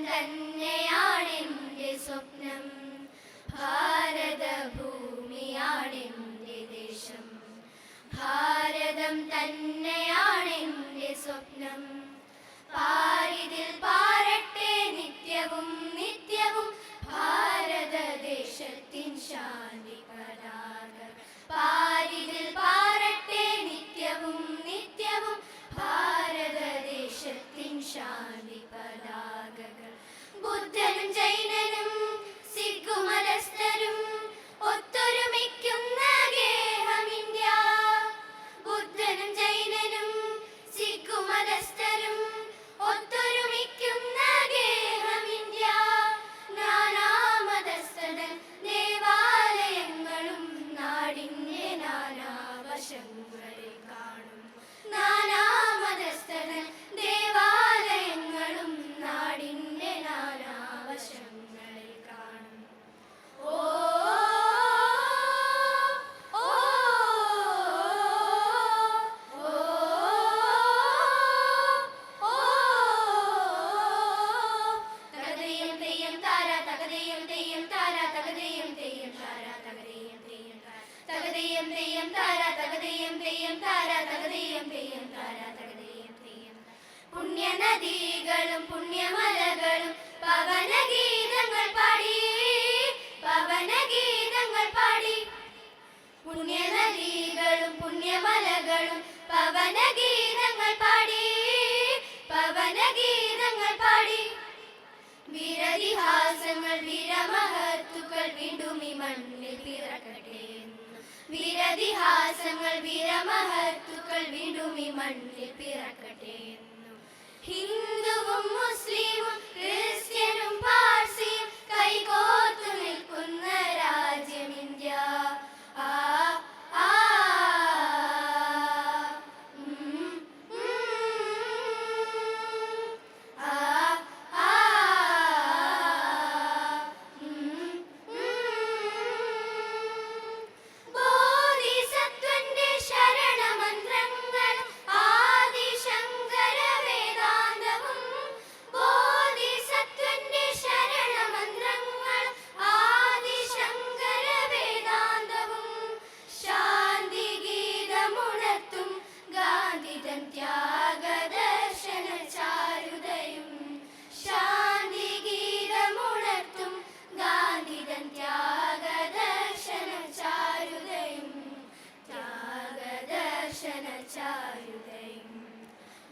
തന്നെയാണെന്റെ സ്വപ്നം. ഭാരതഭൂമിയാണെന്റെ ദേശം. ഭാരതം തന്നെയാണെന്റെ സ്വപ്നം. പാരിതിൽ പാരട്ടെ നിത്യവും നിത്യവും ഭാരതദേശത്തിൻ ശാന്തി പതാക. പാരിതിൽ പാരട്ടെ നിത്യവും നിത്യവും ഭാരതദേശത്തിൻ ശാന്തി പതാകകൾ. ബുദ്ധനും ജൈനനും സിഖുമതസ്ഥരും ഒത്തൊരുമിക്കുന്ന ഗേഹം ഇന്ത്യ. ബുദ്ധനും ജൈനനും സിഖുമതസ്ഥരും ഒത്തൊരുമിക്കുന്ന ഗേഹം ഇന്ത്യ. നാനാമതസ്ഥതൻ ദേവാലയങ്ങളും നാടിന്റെ നാനാവശങ്ങളിൽ കാണും. നാനാമതസ്ഥതൻ ദേവാലയങ്ങളും നാടിന്റെ നാനാവശങ്ങളിൽ കാണും. ഓ പുണ്യനദികളും പുണ്യമലകളും പവനഗീതങ്ങൾ പാടി. പവനഗീതങ്ങൾ പാടി. പുണ്യനദികളും പുണ്യമലകളും പവനഗീതങ്ങൾ പാടി. പവനഗീതങ്ങൾ പാടി. വീരതിഹാസങ്ങൾ വീരമഹത്തുക്കൾ വീണ്ടും ഈ മണ്ണിൽ പിറക്കട്ടെ. വീരതിഹാസങ്ങൾ വീരമഹത്തുക്കൾ വീണ്ടും ഈ മണ്ണിൽ പിറക്കട്ടെ. ഹിന്ദുവും മുസ്ലിമും ക്രിസ്ത്യനും പാർസിയും കൈകോർത്തു നിൽക്കുന്ന രാജ്യം ഇന്ത്യ. ആ ആ ബോധിസത്വന്റെ ശരണമന്ത്രങ്ങളും ആദിശങ്കര വേദാന്തവും. ബോധിസത്വന്റെ ശരണമന്ത്രങ്ങളും ആദിശങ്കര വേദാന്തവും. ശാന്തി ഗീതമുണർത്തും ഗാന്ധിതൻ ത്യാഗദർശന ചാരുതയും. ശാന്തി ഗീതമുണർത്തും ഗാന്ധിതൻ ത്യാഗദർശന ചാരുതയും. ത്യാഗദർശന ചാരുതയും.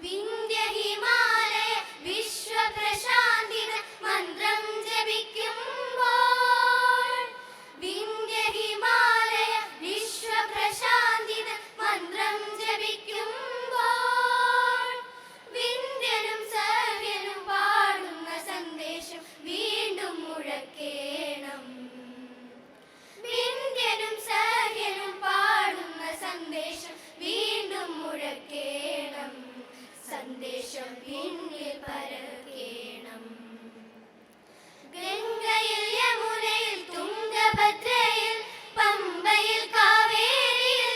വിന്ധ്യ ഹിമാലയ വിശ്വപ്രശാന്തിത മന്ത്രം ജപിക്കുമ്പോൾ. വിന്ധ്യ ഹിമാലയ വിശ്വപ്രശാന്തിത മന്ത്രം ജപിക്കുമ്പോൾ. വിന്ധ്യനും സഹ്യനും പാടുന്ന സന്ദേശം വീണ്ടും മുഴക്കേണം. വിന്ധ്യനും സഹ്യനും പാടുന്ന സന്ദേശം വീണ്ടും മുഴക്കേണം. സന്ദേശം പിന്നിൽ പരക്കേണം. ഗംഗയിൽ യമുനയിൽ തുംഗഭദ്രയിൽ പമ്പയിൽ കാവേരിയിൽ.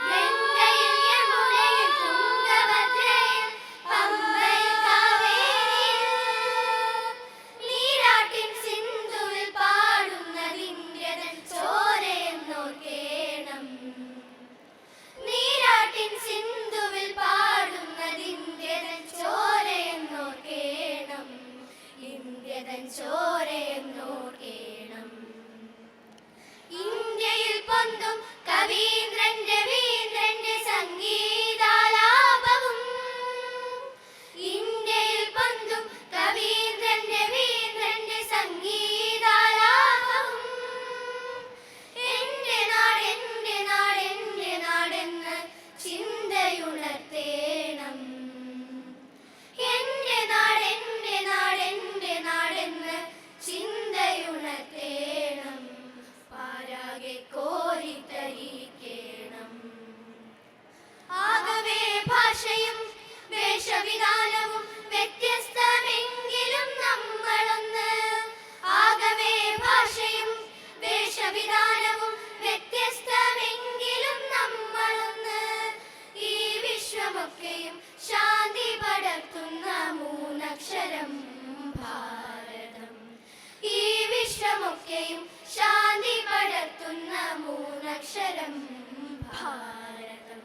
ഗംഗയിൽ യമുനയിൽ തുംഗഭദ്രയിൽ പമ്പയിൽ കാവേരിയിൽ. നീരാട്ടിൻ സിന്ധുവിൽ പാടുന്നതിന്ത്യതൻ ചോരയെന്നോർക്കേണം. നീരാട്ടിൻ സിന്ധുവിൽ പാടുന്നതിന്ത്യതൻ ചോരയെന്നോർക്കേണം. ഇന്ത്യതൻ ചോരയെന്നോർക്കേണം. ഇന്ത്യയിൽ പൊന്തും കവീന്ദ്രൻ രവീന്ദ്രന്റെ സംഗീതാലാപവും. ഇന്ത്യയിൽ പൊന്തും കവീന്ദ്രൻ രവീന്ദ്രന്റെ സംഗീതാലാപവും. എന്റെ നാട് എന്റെ നാട് എന്റെ നാടെന്ന് ചിന്തയുണർത്തേണം. എന്റെ നാട് ലോകത്തിലൊക്കെയും ശാന്തി പടർത്തുന്ന മൂന്നക്ഷരം ഭാരതം.